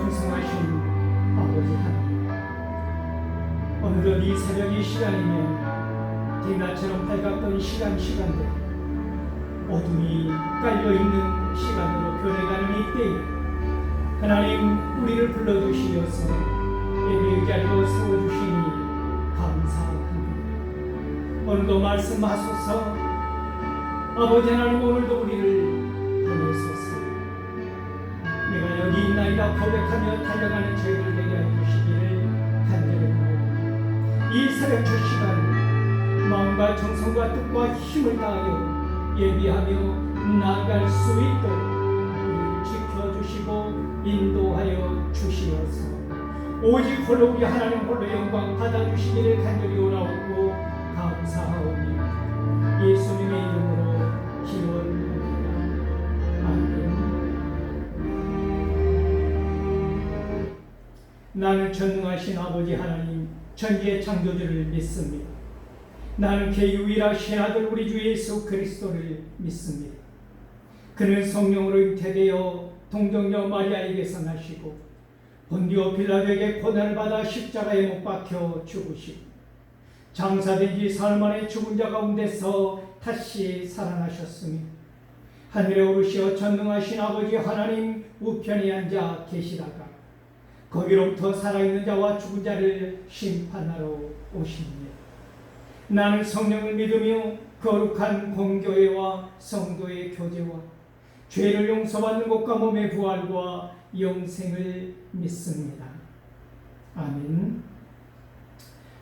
풍성하신 아버지 하나님, 오늘은 이 새벽 이 시간이면 대낮처럼 밝았던 시간들 어둠이 깔려있는 시간으로 변해가는 이때에 하나님 우리를 불러주시어서 예배의 자리로 세워주시니 감사합니다. 오늘도 말씀하소서. 아버지 하나님, 오늘도 우리를 보내소서. 내가 여기 있나이다 고백하며 달려가는 저희를 되게 해주시기를 간절히 바랍니다. 이 새벽 저 시간 마음과 정성과 뜻과 힘을 다하여 예비하며 나아갈 수 있도록 우리를 지켜주시고 인도하여 주시옵소서. 오직 홀로 우리 하나님 홀로 영광 받아주시기를 간절히 원하옵고 감사하옵니다. 예수님의 이름으로 기원합니다. 아멘. 나는 전능하신 아버지 하나님 천지의 창조주를 믿습니다. 나는 그 유일하신 아들 우리 주 예수 그리스도를 믿습니다. 그는 성령으로 잉태되어 동정녀 마리아에게서 나시고 본디오 빌라도에게 고난을 받아 십자가에 못 박혀 죽으시고 장사된 지 사흘 만에 죽은 자 가운데서 다시 살아나셨으며 하늘에 오르시어 전능하신 아버지 하나님 우편에 앉아 계시다가 거기로부터 살아있는 자와 죽은 자를 심판하러 오십니다. 나는 성령을 믿으며 거룩한 공교회와 성도의 교제와 죄를 용서받는 것과 몸의 부활과 영생을 믿습니다. 아멘.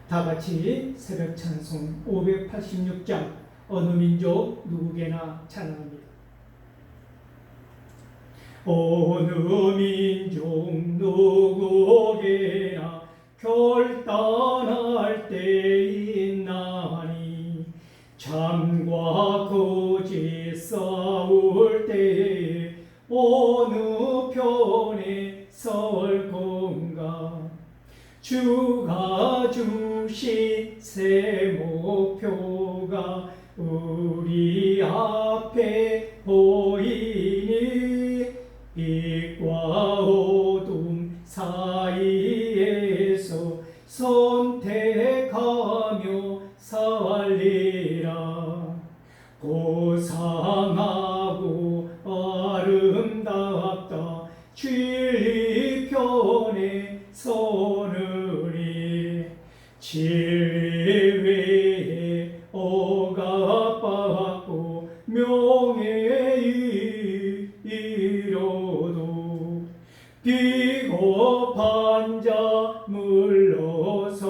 다같이 새벽 찬송 586장 어느 민족 누구게나 찬양합니다. 어느 민족 누구게나 결단할 때 있나니 참과 거짓 싸울 때 어느 편에 설 건가. 주가 주신 새 목표가 우리 앞에 보이니 빛과 어둠 사이에서 선택하며 살리라. 고상하고 아름답다 진리 편에 서느니 진리 외에 억압받고 명예 이뤄도 비겁한 자 물러서나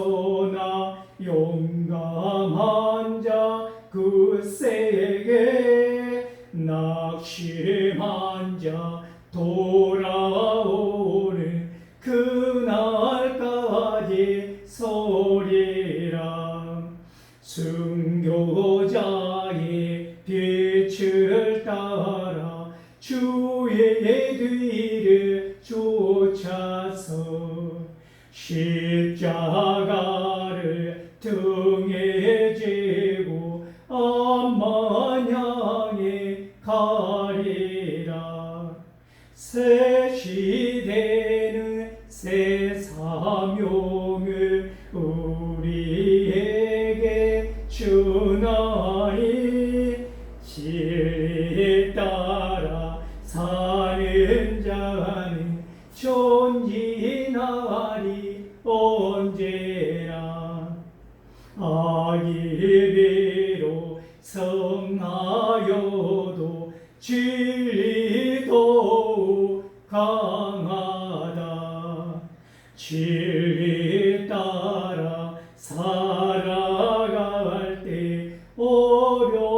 용감한 자 그세게 낙심한 자 돌아오는 그날까지 서리라. 순교자의 빛을 따라 주의 뒤를 쫓아서 십자가를 등에 지고 암만 향해 가리라. 새 시대는 새 사명을 우리에게 주나니 진리에 따라 사는 자는 존진하리 언제나. 악이 성하여도 진리도 강하다. 진리 따라 살아갈 때 어려움도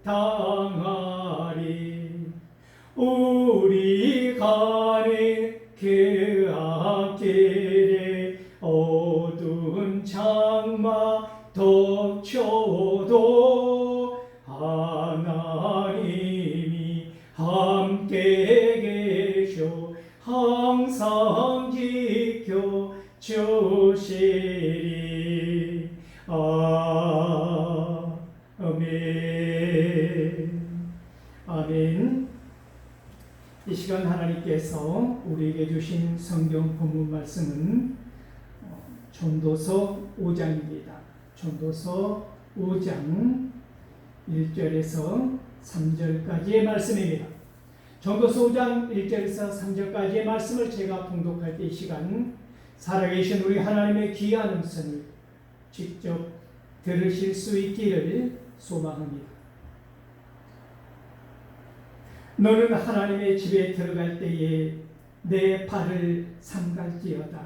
당하리. 우리 가는 그 앞길에 어두운 장마 덮쳐도 하나님이 함께 계셔 항상 지켜 주시리. 아멘. 아멘. 이 시간 하나님께서 우리에게 주신 성경 본문 말씀은 전도서 5장입니다. 전도서 5장 1절에서 3절까지의 말씀입니다. 전도서 5장 1절에서 3절까지의 말씀을 제가 봉독할 때 이 시간 살아계신 우리 하나님의 귀한 음성을 직접 들으실 수 있기를 소망합니다. 너는 하나님의 집에 들어갈 때에 내 발을 삼갈지어다.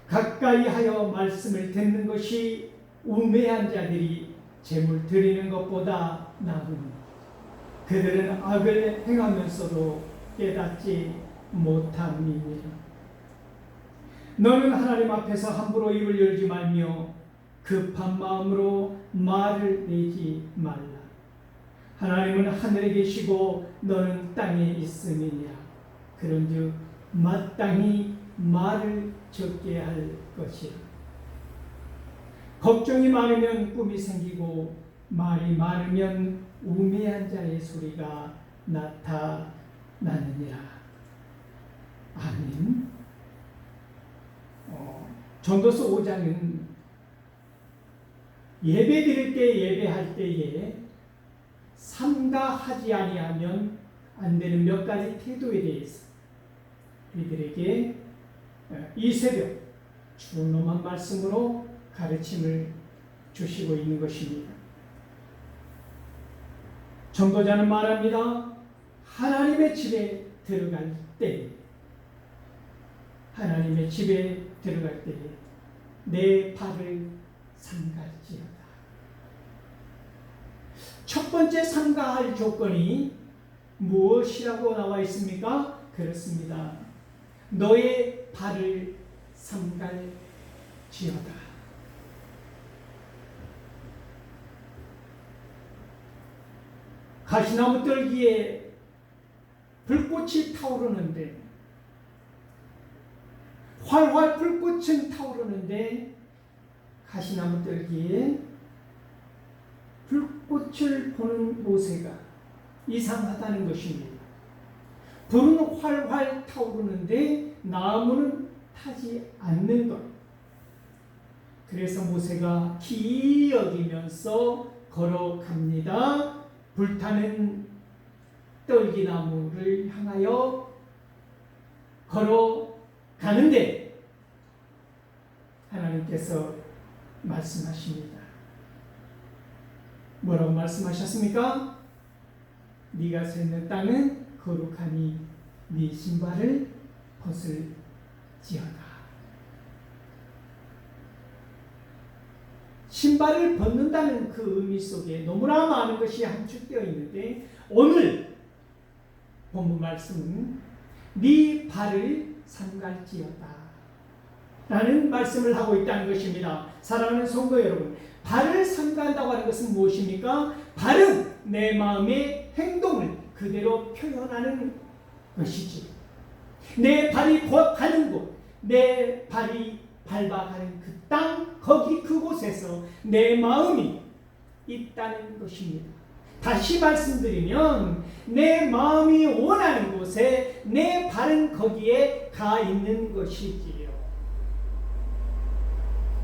가까이 하여 말씀을 듣는 것이 우매한 자들이 제물 드리는 것보다 나으니 그들은 악을 행하면서도 깨닫지 못함이니라. 너는 하나님 앞에서 함부로 입을 열지 말며 급한 마음으로 말을 내지 말라. 하나님은 하늘에 계시고 너는 땅에 있음이니라. 그런즉 마땅히 말을 적게 할 것이라. 걱정이 많으면 꿈이 생기고 말이 많으면 우매한 자의 소리가 나타나느니라. 아멘. 전도서 5장은 예배 드릴 때 예배할 때에 삼가하지 아니하면 안 되는 몇 가지 태도에 대해서 우리들에게 이 새벽 준엄한 말씀으로 가르침을 주시고 있는 것입니다. 전도자는 말합니다. 하나님의 집에 들어갈 때, 하나님의 집에 들어갈 때 내 발을 삼갈지어다. 첫 번째 삼가할 조건이 무엇이라고 나와 있습니까? 그렇습니다. 너의 발을 삼갈지어다. 가시나무 뜰기에 불꽃이 타오르는데, 활활 불꽃은 타오르는데 가시나무 뜰기에 불꽃을 보는 모세가 이상하다는 것입니다. 불은 활활 타오르는데 나무는 타지 않는 것. 그래서 모세가 기이 여기면서 걸어갑니다. 불타는 떨기나무를 향하여 걸어가는데 하나님께서 말씀하십니다. 뭐라고 말씀하셨습니까? 네가 서 있는 땅은 거룩하니 네 신발을 벗을지어다. 신발을 벗는다는 그 의미 속에 너무나 많은 것이 함축되어 있는데 오늘 본문 말씀은 네 발을 삼갈지어다 라는 말씀을 하고 있다는 것입니다. 사랑하는 성도 여러분, 발을 삼간다고 하는 것은 무엇입니까? 발은 내 마음의 행동을 그대로 표현하는 것이지. 내 발이 가는 곳, 내 발이 밟아가는 그 땅, 거기 그곳에서 내 마음이 있다는 것입니다. 다시 말씀드리면 내 마음이 원하는 곳에 내 발은 거기에 가 있는 것이지요.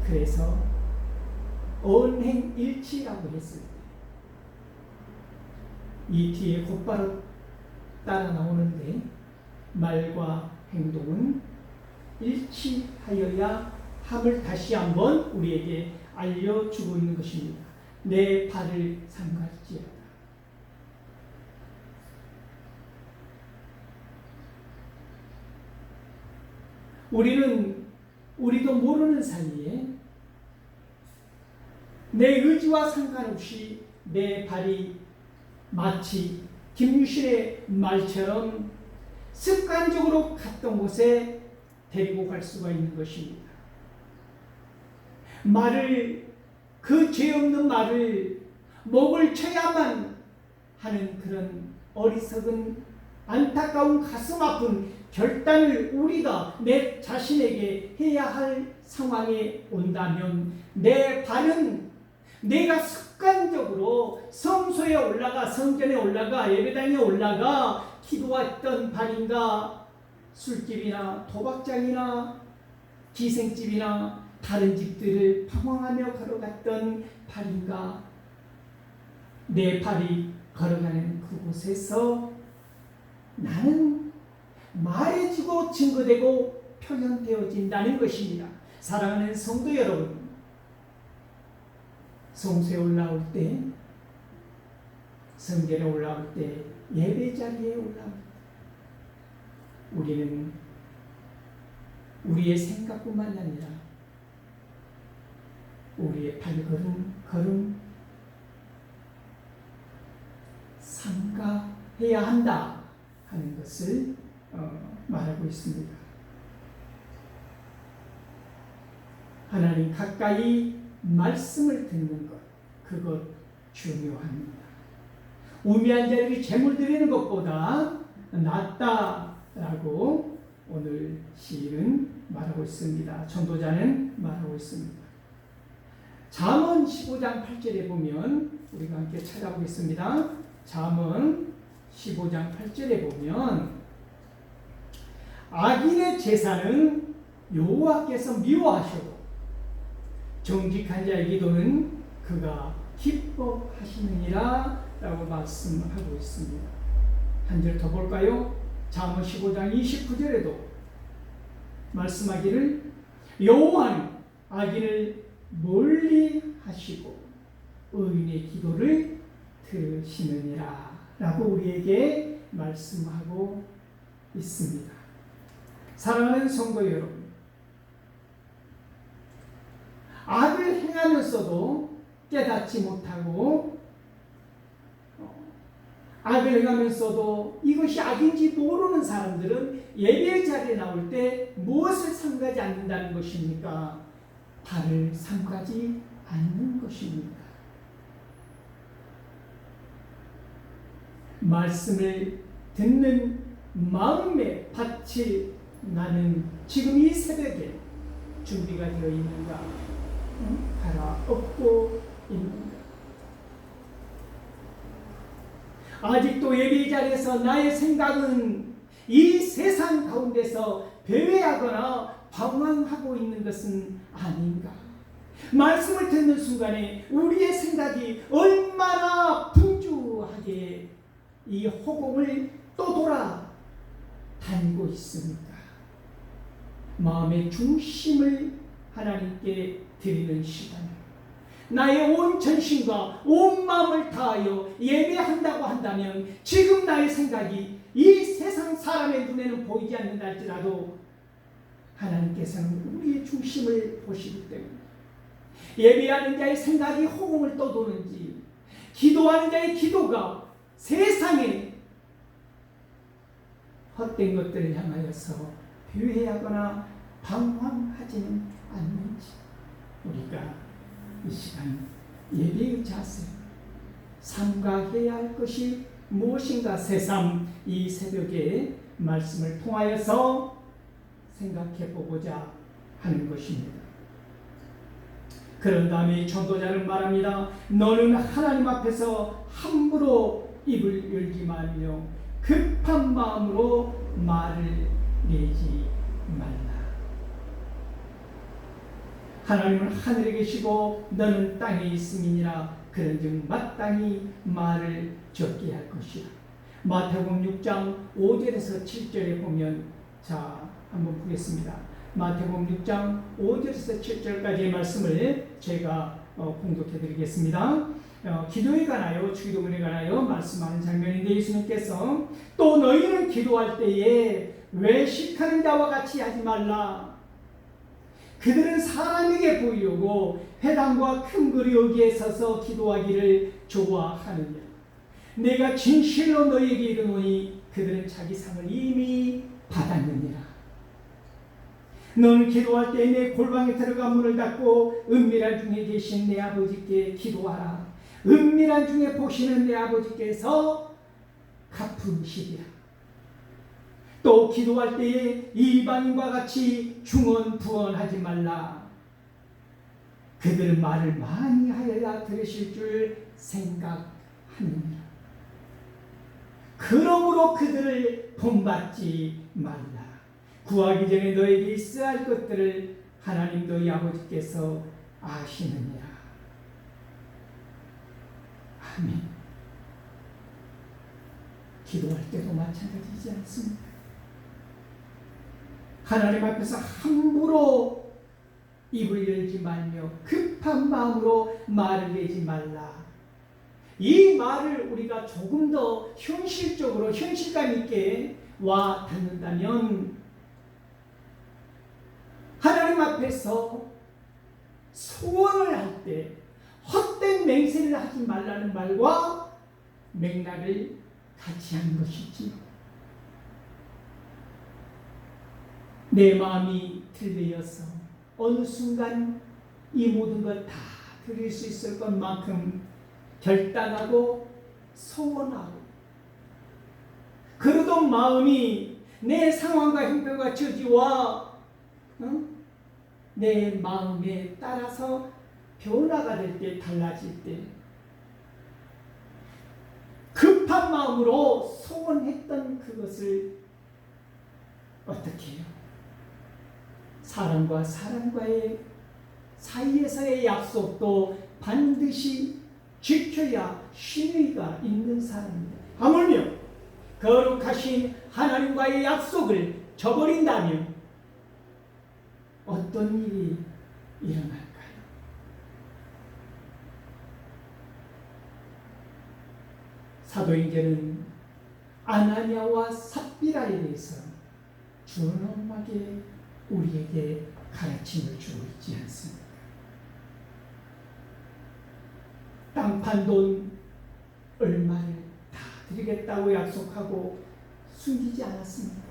그래서 언행일치라고 했을 때 이 뒤에 곧바로 따라 나오는데 말과 행동은 일치하여야 함을 다시 한번 우리에게 알려주고 있는 것입니다. 내 발을 삼갈지어다. 우리도 모르는 사이에 내 의지와 상관없이 내 발이 마치 김유신의 말처럼 습관적으로 갔던 곳에 데리고 갈 수가 있는 것입니다. 그 죄 없는 말을 목을 쳐야만 하는 그런 어리석은 안타까운 가슴 아픈 결단을 우리가 내 자신에게 해야 할 상황에 온다면 내 발은 내가 습관적으로 성소에 올라가, 성전에 올라가, 예배당에 올라가 기도했던 발인가? 술집이나 도박장이나 기생집이나 다른 집들을 방황하며 걸어갔던 발인가? 내 발이 걸어가는 그곳에서 나는 말해지고 증거되고 표현되어진다는 것입니다. 사랑하는 성도 여러분, 성소에 올라올 때, 성전에 올라올 때, 예배 자리에 올라올 때 우리는 우리의 생각뿐만 아니라 우리의 발걸음 삼가해야 한다 하는 것을 말하고 있습니다. 하나님 가까이 말씀을 듣는 것, 그것 중요합니다. 우매한 자에게 제물 드리는 것보다 낫다라고 오늘 시인은 말하고 있습니다. 전도자는 말하고 있습니다. 잠언 15장 8절에 보면 우리가 함께 찾아보겠습니다. 잠언 15장 8절에 보면 악인의 제사는 여호와께서 미워하시고 정직한 자의 기도는 그가 기뻐하시느니라 라고 말씀하고 있습니다. 한 절 더 볼까요? 잠언 15장 29절에도 말씀하기를 여호와는 악인을 멀리 하시고 의인의 기도를 들으시느니라 라고 우리에게 말씀하고 있습니다. 사랑하는 성도 여러분, 악을 행하면서도 깨닫지 못하고 악을 행하면서도 이것이 악인지 모르는 사람들은 예배 자리에 나올 때 무엇을 삼가지 않는다는 것입니까? 발을 삼가지 않는 것입니다. 말씀을 듣는 마음의 밭이 나는 지금 이 새벽에 준비가 되어 있는가? 갈아엎고 있는가? 아직도 예배 자리에서 나의 생각은 이 세상 가운데서 배회하거나 방황하고 있는 것은 아닌가? 말씀을 듣는 순간에 우리의 생각이 얼마나 분주하게 이 허공을 떠돌아 다니고 있습니까? 마음의 중심을 하나님께 드리는 시간, 나의 온 전심과 온 마음을 다하여 예배한다고 한다면 지금 나의 생각이 이 세상 사람의 눈에는 보이지 않는다 할지라도 하나님께서는 우리의 중심을 보시기 때문에 예배하는 자의 생각이 허공을 떠도는지 기도하는 자의 기도가 세상에 헛된 것들을 향하여서 비회하거나 방황하지는 않는지 우리가 이 시간 예배의 자세, 삼가해야 할 것이 무엇인가 새삼 이 새벽에 말씀을 통하여서 생각해 보고자 하는 것입니다. 그런 다음에 전도자는 말합니다. 너는 하나님 앞에서 함부로 입을 열지 말며 급한 마음으로 말을 내지 말라. 하나님은 하늘에 계시고 너는 땅에 있음이니라. 그런즉 마땅히 말을 적게 할 것이라. 마태복음 6장 5절에서 7절에 보면 자 한번 보겠습니다. 마태복음 6장 5절에서 7절까지의 말씀을 제가 공독해 드리겠습니다. 기도에 관하여 주기도문에 관하여 말씀하는 장면인데 예수님께서 또 너희는 기도할 때에 외식하는 자와 같이 하지 말라. 그들은 사람에게 보이려고 회당과 큰 거리 여기에 서서 기도하기를 좋아하느니라. 내가 진실로 너희에게 이르노니 그들은 자기 상을 이미 받았느니라. 너는 기도할 때에 내 골방에 들어가 문을 닫고 은밀한 중에 계신 내 아버지께 기도하라. 은밀한 중에 보시는 내 아버지께서 갚으시리라. 또 기도할 때에 이방인과 같이 중언부언하지 말라. 그들 말을 많이 하여야 들으실 줄 생각하느니라. 그러므로 그들을 본받지 말라. 구하기 전에 너에게 있어야 할 것들을 하나님 너희 아버지께서 아시느니라. 아멘. 기도할 때도 마찬가지지 않습니까? 하나님 앞에서 함부로 입을 열지 말며 급한 마음으로 말을 내지 말라. 이 말을 우리가 조금 더 현실적으로 현실감 있게 와 닿는다면 하나님 앞에서 소원을 할 때 헛된 맹세를 하지 말라는 말과 맥락을 같이 하는 것이지요. 내 마음이 들리어서 어느 순간 이 모든 것 다 드릴 수 있을 것만큼 결단하고 소원하고, 그러던 마음이 내 상황과 형편과 처지와 내 마음에 따라서 변화가 될 때, 달라질 때, 급한 마음으로 소원했던 그것을 어떻게 해요? 사람과 사람과의 사이에서의 약속도 반드시 지켜야 신의가 있는 사람입니다. 하물며 거룩하신 하나님과의 약속을 저버린다면 어떤 일이 일어날까요? 사도행전은 아나니아와 삽비라에 대해서 준엄하게 우리에게 가르침을 주고 있지 않습니까? 땅 판 돈 얼마를 다 드리겠다고 약속하고 숨기지 않았습니다.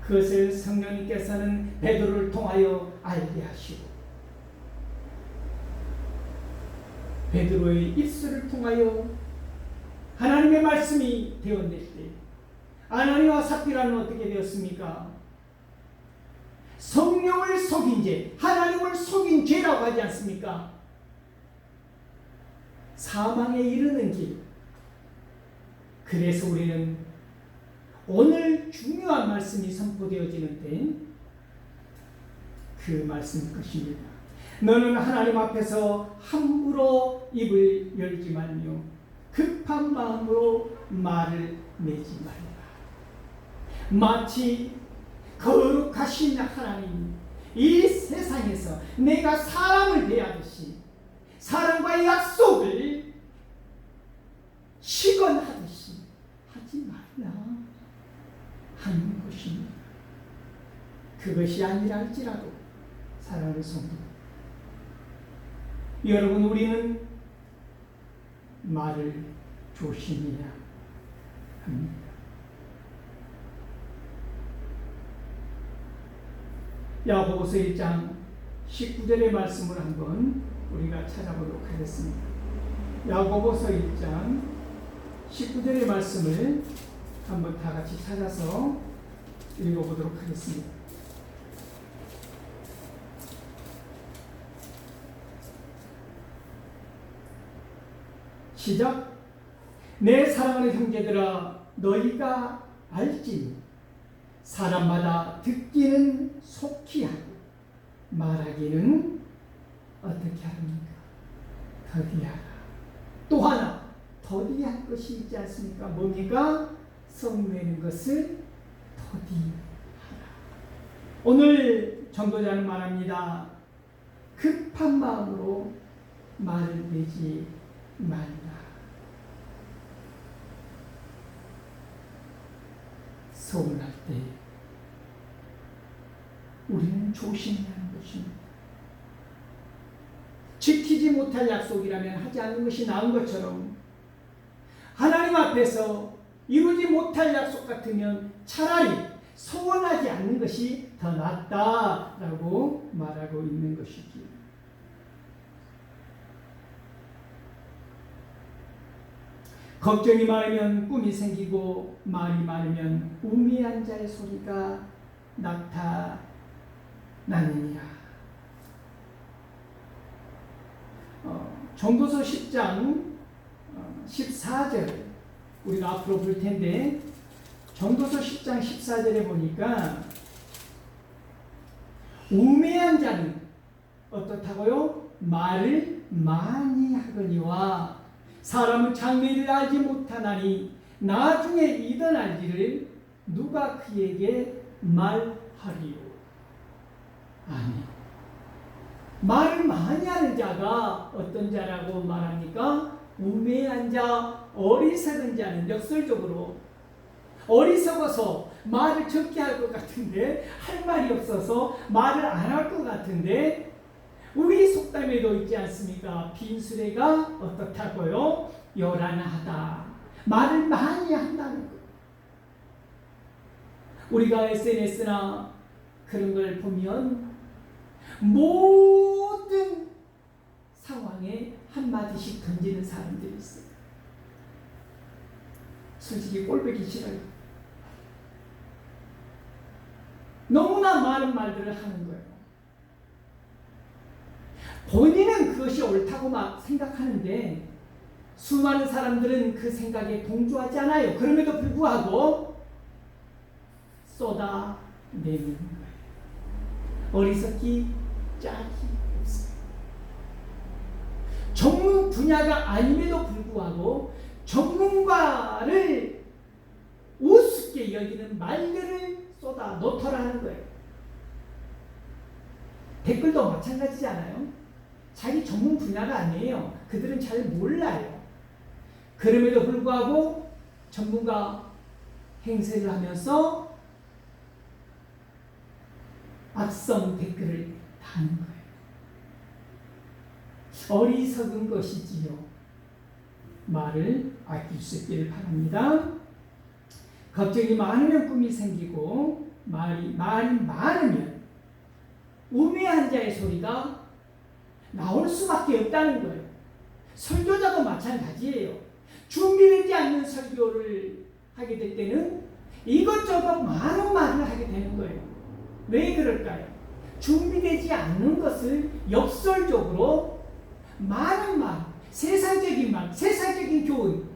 그것을 성령님께서는 베드로를 통하여 알게 하시고, 베드로의 입술을 통하여 하나님의 말씀이 되어낼 때 아나니아와 삽비라는 어떻게 되었습니까? 성령을 속인 죄, 하나님을 속인 죄라고 하지 않습니까? 사망에 이르는 길. 그래서 우리는 오늘 중요한 말씀이 선포되어지는데 그 말씀일 것입니다. 너는 하나님 앞에서 함부로 입을 열지 말며 급한 마음으로 말을 내지 말라. 마치 거룩하신 하나님, 이 세상에서 내가 사람을 대하듯이 사람과의 약속을 시건하듯이 하지 말라 하는 것입니다. 그것이 아니라 할지라도 사랑하는 성도 여러분, 우리는 말을 조심해야 합니다. 야고보서 1장 19절의 말씀을 한번 우리가 찾아보도록 하겠습니다. 야고보서 1장 19절의 말씀을 한번 다 같이 찾아서 읽어보도록 하겠습니다. 시작. 내 사랑하는 형제들아, 너희가 알지 사람마다 듣기는 속히 하고 말하기는 어떻게 하랍니까? 더디하라. 또 하나 더디할 것이 있지 않습니까? 뭡니까? 성내는 것을 더디하라. 오늘 전도자는 말합니다. 급한 마음으로 말을 내지 말라. 서운할 때 우리는 조심해야 하는 것입니다. 지키지 못할 약속이라면 하지 않는 것이 나은 것처럼 하나님 앞에서 이루지 못할 약속 같으면 차라리 소원하지 않는 것이 더 낫다라고 말하고 있는 것이지요. 걱정이 많으면 꿈이 생기고 말이 많으면 우매한 자의 소리가 나타나느니라. 전도서 10장 14절 우리가 앞으로 볼 텐데, 전도서 10장 14절에 보니까 우매한 자는 어떻다고요? 말을 많이 하거니와 사람은 장래를 알지 못하나니 나중에 일어날 일을 누가 그에게 말하리요. 아멘. 말을 많이 하는 자가 어떤 자라고 말합니까? 우매한 자, 어리석은 자는 역설적으로 어리석어서 말을 적게 할 것 같은데, 할 말이 없어서 말을 안 할 것 같은데, 우리 속담에도 있지 않습니까? 빈수레가 어떻다고요? 요란하다. 말을 많이 한다는 것. 우리가 SNS나 그런 걸 보면 모든 상황에 한마디씩 던지는 사람들이 있어요. 솔직히 꼴보기 싫어요. 너무나 많은 말들을 하는 거예요. 본인은 그것이 옳다고 막 생각하는데 수많은 사람들은 그 생각에 동조하지 않아요. 그럼에도 불구하고 쏟아내는 거예요. 어리석기 짝이 없어요. 전문 분야가 아님에도 불구하고 전문가를 우습게 여기는 말들을 쏟아 놓더라는 거예요. 댓글도 마찬가지잖아요. 자기 전문 분야가 아니에요. 그들은 잘 몰라요. 그럼에도 불구하고 전문가 행세를 하면서 악성 댓글을 다는 거예요. 어리석은 것이지요. 말을 아낄 수 있기를 바랍니다. 걱정이 많으면 꿈이 생기고 말이 많으면 우매한 자의 소리가 나올 수밖에 없다는 거예요. 설교자도 마찬가지예요. 준비되지 않는 설교를 하게 될 때는 이것저것 많은 말을 하게 되는 거예요. 왜 그럴까요? 준비되지 않는 것을 역설적으로 많은 말, 세상적인 말, 세상적인 교훈,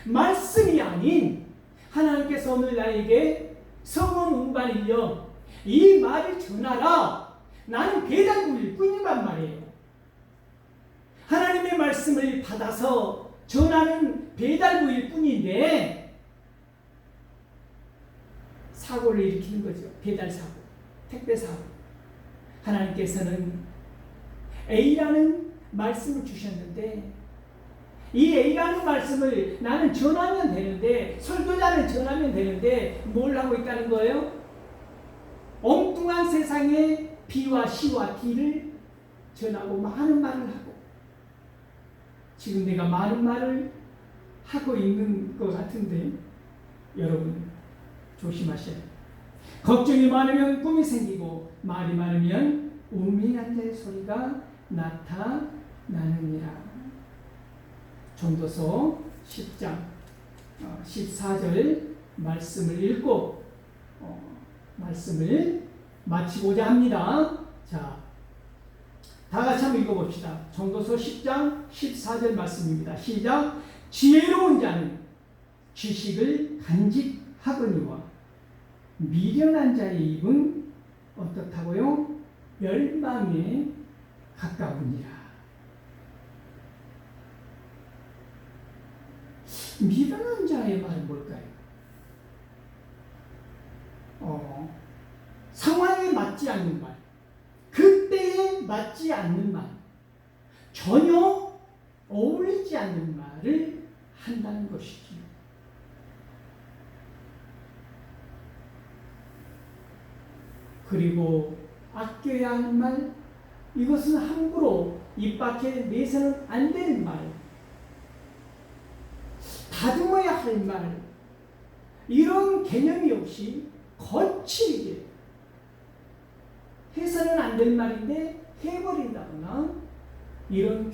말씀이 아닌 하나님께서 오늘 나에게 성원 운반이여 이 말을 전하라. 나는 배달부일 뿐이란 말이에요. 하나님의 말씀을 받아서 전하는 배달부일 뿐인데 사고를 일으키는 거죠. 배달사고, 택배사고. 하나님께서는 A라는 말씀을 주셨는데 이 A라는 말씀을 나는 전하면 되는데, 설교자는 전하면 되는데 뭘 하고 있다는 거예요? 엉뚱한 세상에 B와 C와 D를 전하고 많은 말을 하고, 지금 내가 많은 말을 하고 있는 것 같은데 여러분 조심하셔야 돼요. 걱정이 많으면 꿈이 생기고 말이 많으면 우매한 자의 소리가 나타나느니라. 전도서 10장 14절 말씀을 읽고 말씀을 마치고자 합니다. 자, 다 같이 한번 읽어봅시다. 전도서 10장 14절 말씀입니다. 시작. 지혜로운 자는 지식을 간직하거니와 미련한 자의 입은 어떻다고요? 멸망에 가까우니라. 미련한 자의 말은 뭘까요? 상황에 맞지 않는 말, 그때에 맞지 않는 말, 전혀 어울리지 않는 말을 한다는 것이지요. 그리고 아껴야 하는 말, 이것은 함부로 입 밖에 내서는 안 되는 말, 다듬어야 할 말, 이런 개념이 없이 거칠게 해서는 안 될 말인데 해버린다거나 이런